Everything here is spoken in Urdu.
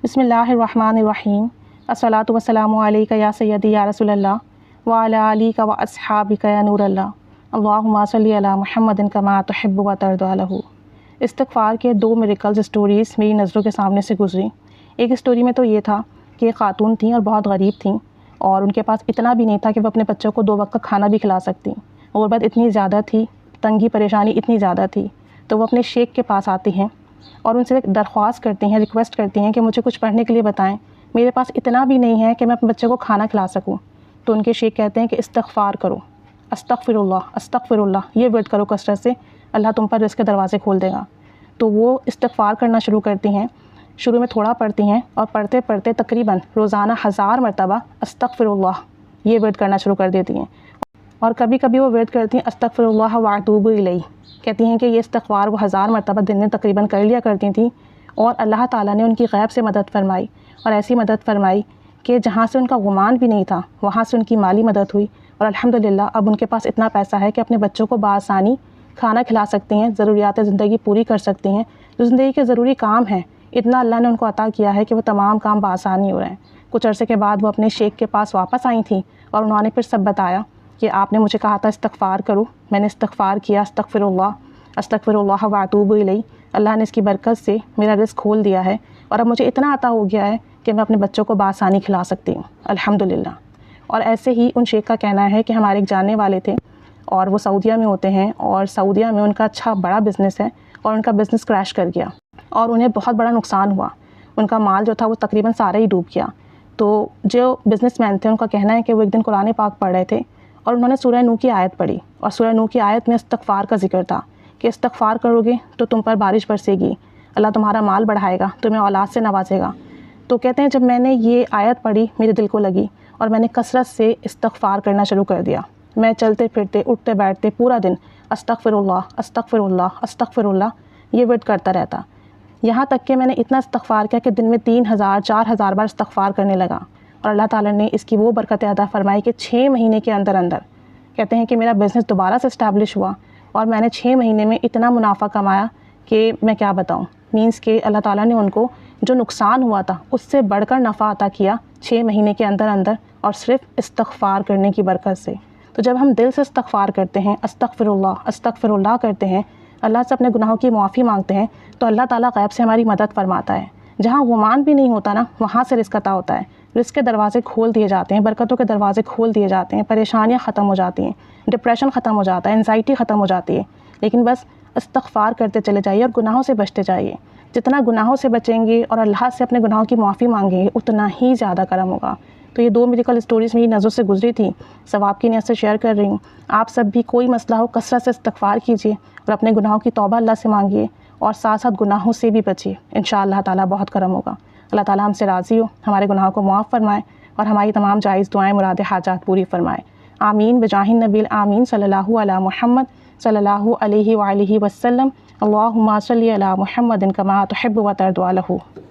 بسم اللہ الرحمن الرحیم الصلاۃ والسلام علیک یا سیدی یا رسول اللہ وعلی آلک و اصحابک یا نور اللہ اللہم صلی علی محمد کما تحب و ترضی له۔ استغفار کے دو میریکلز اسٹوریز میری نظروں کے سامنے سے گزری۔ ایک اسٹوری میں تو یہ تھا کہ ایک خاتون تھیں اور بہت غریب تھیں، اور ان کے پاس اتنا بھی نہیں تھا کہ وہ اپنے بچوں کو 2 وقت کا کھانا بھی کھلا سکتیں۔ غربت اتنی زیادہ تھی، تنگی پریشانی اتنی زیادہ تھی، تو وہ اپنے شیخ کے پاس آتی ہیں اور ان سے درخواست کرتی ہیں، ریکویسٹ کرتی ہیں کہ مجھے کچھ پڑھنے کے لیے بتائیں، میرے پاس اتنا بھی نہیں ہے کہ میں اپنے بچے کو کھانا کھلا سکوں۔ تو ان کے شیخ کہتے ہیں کہ استغفار کرو، استغفر اللہ، یہ ورڈ کرو کثرت سے، اللہ تم پر رزق کے دروازے کھول دے گا۔ تو وہ استغفار کرنا شروع کرتی ہیں۔ شروع میں تھوڑا پڑھتی ہیں اور پڑھتے پڑھتے تقریباً روزانہ 1000 مرتبہ استغفر اللہ یہ ورڈ کرنا شروع کر دیتی ہیں، اور کبھی کبھی وہ ورڈ کرتی ہیں استغفر اللہ واتوب الیہ، کہتی ہیں کہ یہ استغفار وہ 1000 مرتبہ دن میں تقریباً کر لیا کرتی تھیں، اور اللہ تعالیٰ نے ان کی غیب سے مدد فرمائی، اور ایسی مدد فرمائی کہ جہاں سے ان کا گمان بھی نہیں تھا وہاں سے ان کی مالی مدد ہوئی، اور الحمدللہ اب ان کے پاس اتنا پیسہ ہے کہ اپنے بچوں کو بآسانی کھانا کھلا سکتی ہیں، ضروریات زندگی پوری کر سکتی ہیں، جو زندگی کے ضروری کام ہیں اتنا اللہ نے ان کو عطا کیا ہے کہ وہ تمام کام بآسانی ہو رہے ہیں۔ کچھ عرصے کے بعد وہ اپنے شیخ کے پاس واپس آئی تھیں، اور انہوں نے پھر سب بتایا کہ آپ نے مجھے کہا تھا استغفار کرو، میں نے استغفار کیا، استغفر اللہ واتوب الیہ، اللہ نے اس کی برکت سے میرا رزق کھول دیا ہے، اور اب مجھے اتنا عطا ہو گیا ہے کہ میں اپنے بچوں کو بآسانی کھلا سکتی ہوں الحمدللہ۔ اور ایسے ہی ان شیخ کا کہنا ہے کہ ہمارے ایک جاننے والے تھے، اور وہ سعودیہ میں ہوتے ہیں، اور سعودیہ میں ان کا اچھا بڑا بزنس ہے، اور ان کا بزنس کریش کر گیا اور انہیں بہت بڑا نقصان ہوا، ان کا مال جو تھا وہ تقریباً سارا ہی ڈوب گیا۔ تو جو بزنس مین تھے ان کا کہنا ہے کہ وہ ایک دن قرآن پاک پڑھ رہے تھے، اور انہوں نے سورہ نوح کی آیت پڑھی، اور سورہ نوح کی آیت میں استغفار کا ذکر تھا کہ استغفار کرو گے تو تم پر بارش برسے گی، اللہ تمہارا مال بڑھائے گا، تمہیں اولاد سے نوازے گا۔ تو کہتے ہیں جب میں نے یہ آیت پڑھی میرے دل کو لگی، اور میں نے کثرت سے استغفار کرنا شروع کر دیا۔ میں چلتے پھرتے اٹھتے بیٹھتے پورا دن استغفر اللہ یہ ورڈ کرتا رہتا، یہاں تک کہ میں نے اتنا استغفار کیا کہ دن میں 3000 4000 بار استغفار کرنے لگا، اور اللہ تعالیٰ نے اس کی وہ برکت عطا فرمائی کہ 6 مہینے کے اندر کہتے ہیں کہ میرا بزنس دوبارہ سے اسٹیبلش ہوا، اور میں نے 6 مہینے میں اتنا منافع کمایا کہ میں کیا بتاؤں، مینس کہ اللہ تعالیٰ نے ان کو جو نقصان ہوا تھا اس سے بڑھ کر نفع عطا کیا 6 مہینے کے اندر، اور صرف استغفار کرنے کی برکت سے۔ تو جب ہم دل سے استغفار کرتے ہیں، استغفر اللہ کرتے ہیں، اللہ سے اپنے گناہوں کی معافی مانگتے ہیں، تو اللہ تعالیٰ غیب سے ہماری مدد فرماتا ہے۔ جہاں گمان بھی نہیں ہوتا نا وہاں سے رزق عطا ہوتا ہے، رزق کے دروازے کھول دیے جاتے ہیں، برکتوں کے دروازے کھول دیے جاتے ہیں، پریشانیاں ختم ہو جاتی ہیں، ڈپریشن ختم ہو جاتا ہے، انزائٹی ختم ہو جاتی ہے۔ لیکن بس استغفار کرتے چلے جائیے اور گناہوں سے بچتے جائیے۔ جتنا گناہوں سے بچیں گے اور اللہ سے اپنے گناہوں کی معافی مانگیں گے اتنا ہی زیادہ کرم ہوگا۔ تو یہ 2 میریکل اسٹوریز میری نظروں سے گزری تھی، ثواب کی نیت سے شیئر کر رہی ہوں۔ آپ سب بھی کوئی مسئلہ ہو کثرت سے استغفار کیجیے، اور اپنے گناہوں کی توبہ اللہ سے مانگیے، اور ساتھ ساتھ گناہوں سے بھی بچیے، انشاءاللہ تعالیٰ بہت کرم ہوگا۔ اللہ تعالیٰ ہم سے راضی ہو، ہمارے گناہوں کو معاف فرمائے، اور ہماری تمام جائز دعائیں مراد حاجات پوری فرمائے۔ آمین بجاہ النبی الآمین صلی اللہ علی محمد صلی اللہ علیہ وآلہ وسلم۔ اللہم صلی علی محمد کما تحب و ترضی عنہ۔